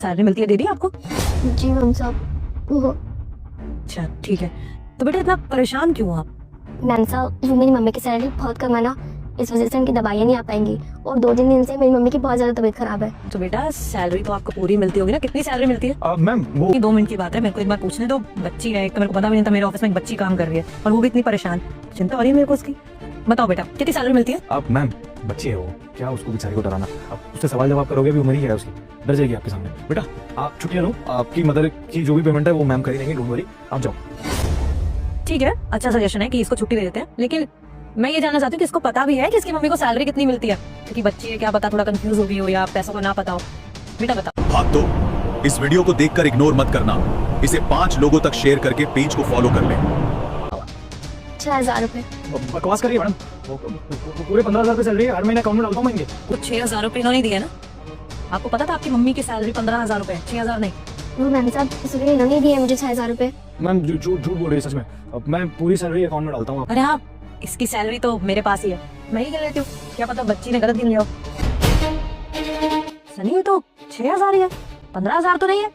Salary मिलती है, दे दी आपको? जी मैम साहब। वो अच्छा ठीक है, तो बेटा इतना परेशान क्यों हो आप? मैम साहब, वो मेरी मम्मी की सैलरी बहुत कम है ना, इस वजह से उनकी दवाइयाँ नहीं आ पाएंगी और 2 दिन से मेरी मम्मी की बहुत ज़्यादा तबीयत खराब है। तो बेटा सैलरी तो आपको पूरी मिलती होगी ना, कितनी सैलरी मिलती है? मैम वो 2 मिनट की बात है, मेरे को एक बार पूछने दो। बच्ची है, एक तो मेरे को पता भी नहीं था मेरे ऑफिस में एक बच्ची काम कर रही है और वो भी इतनी परेशान। चिंता हो रही है मेरे को उसकी। बताओ बेटा कितनी सैलरी मिलती है? आप मैम बच्ची है वो, क्या उसको बेचारी को डराना। आप उससे सवाल जवाब करोगे भी, उम्र ही है उसकी, डर जाएगी आपके सामने। बेटा आप छुट्टियाँ लो, आपकी मदर की जो भी पेमेंट है वो मैम कर ही देंगे, डोंट वरी, आप जाओ। ठीक है, अच्छा सजेशन है कि इसको छुट्टी दे देते हैं, लेकिन मैं ये जानना चाहती हूँ कि इसको पता भी है कि इसकी मम्मी को सैलरी कितनी मिलती है? क्योंकि बच्ची है, क्या पता थोड़ा कंफ्यूज हो गई हो या पैसों को ना पता हो। बेटा बताओ। भाग दो, इस वीडियो को देखकर इग्नोर मत करना, इसे 5 लोगों तक शेयर करके पेज को फॉलो कर लें। 6000 रुपये। बकवास करिए मैडम, पूरे 15,000 रुपये सैलरी है, हर महीने अकाउंट में डालता हूँ मैं। वो 6,000 रुपये इन्होंने दिए ना? आपको पता था आपकी मम्मी की सैलरी 15,000 रुपए, 6,000 नहीं? वो मैम साहब, इसलिए इन्होंने दिए मुझे 6000 रुपये। मैम झूठ बोल रही है सच में, मैं पूरी सैलरी अकाउंट में डालता हूँ। अरे हाँ, इसकी सैलरी तो मेरे पास ही है, मैं ही कर लेती हूँ, क्या पता बच्ची ने गलत गिन लिया हो। सनी ये तो 6,000 ही है, 15,000 तो नहीं है।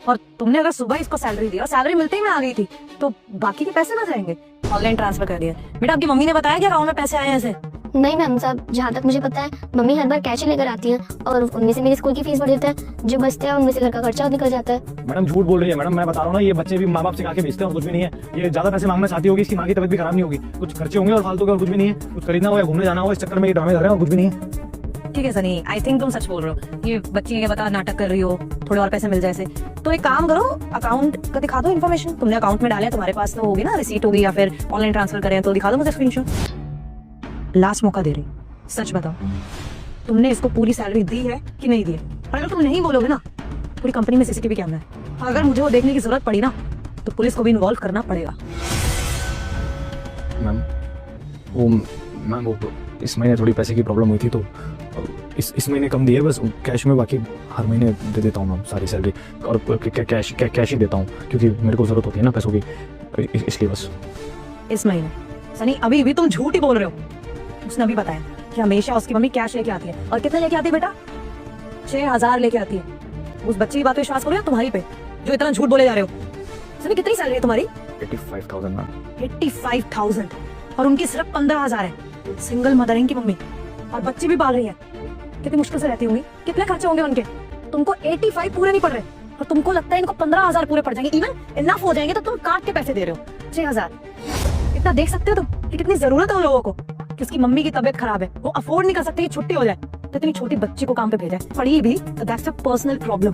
और तुमने अगर सुबह इसको सैलरी दी और सैलरी मिलते ही मैं आ गई थी, तो बाकी के पैसे ना जाएंगे? ऑनलाइन ट्रांसफर कर दिया। बेटा आपकी मम्मी ने बताया कि अकाउंट में पैसे आए हैं ऐसे? नहीं मैम साहब, जहाँ तक मुझे पता है मम्मी हर बार कैश ही लेकर आती है और उनमें से मेरी स्कूल की फीस भर देता है, जो बचते हैं उनमें से घर का खर्चा निकल जाता है। मैडम झूठ बोल रही है मैडम, मैं बता रहा हूँ ना, ये बच्चे भी माँ बाप से खा के भेजते हैं और कुछ भी नहीं है। ये ज्यादा पैसे मांगना चाहती होगी, इसकी माँ की तबीयत भी खराब नहीं होगी, कुछ खर्चे होंगे और फालतू का, और कुछ भी नहीं है। कुछ खरीदना हो या घूमने जाना हो, इस चक्कर में ये ड्रामे कर रहे हैं और कुछ भी नहीं है। ठीक है सनी, आई थिंक तुम सच बोल रहे हो, ये बच्ची है बता नाटक कर रही हो, थोड़े और पैसे मिल जाए ऐसे। तो एक काम करो, अकाउंट का दिखा दो इन्फॉर्मेशन, तुमने अकाउंट में डाले, तुम्हारे पास तो होगी ना रिसीट होगी, या फिर ऑनलाइन ट्रांसफर करें तो दिखा दो मुझे स्क्रीनशॉट। लास्ट मौका दे रही, सच बताओ तुमने इसको पूरी सैलरी दी है कि नहीं दी है? और अगर तुम नहीं बोलोगे ना, पूरी कंपनी में सीसीटीवी कैमरा है, अगर मुझे वो देखने की जरूरत पड़ी ना तो पुलिस को भी इन्वॉल्व करना पड़ेगा। मैम वो इस महीने थोड़ी पैसे की प्रॉब्लम हुई थी, तो इस महीने कम दिए बस कैश में, बाकी हर महीने दे देता हूँ मैम सारी सैलरी, और कैश ही देता हूँ क्योंकि मेरे को जरूरत होती है ना पैसों की, इसलिए बस। इस महीने? सनी अभी भी तुम झूठ ही बोल रहे हो। उसने अभी बताया कि हमेशा उसकी मम्मी कैश लेके आती है, और कितने लेके आती है बेटा? 6,000 लेके आती है। उस बच्ची की बात पे विश्वास करो या तुम्हारी पे, जो इतना झूठ बोले जा रहे हो? सनी कितनी सैलरी है तुम्हारी? 85,000 मैम। 85,000 और उनकी सिर्फ 15,000 है। सिंगल मदर है इनकी मम्मी, और बच्ची भी पाल रही है, कितनी मुश्किल से रहती होंगी, कितने खर्चे होंगे उनके। तुमको 85 पूरे नहीं पड़ रहे और तुमको लगता है इनको 15,000 पूरे पड़ जाएंगे, इवन इनफ हो जाएंगे, तो तुम काट के पैसे दे रहे हो 6,000। इतना देख सकते हो तुम कि कितनी जरूरत है उन लोगों को, कि उसकी मम्मी की तबीयत खराब है, वो अफोर्ड नहीं कर सकते कि छुट्टी हो जाए, तो इतनी छोटी बच्ची को काम पे भेजा है, पड़ी भी तो दैट्स अ पर्सनल प्रॉब्लम।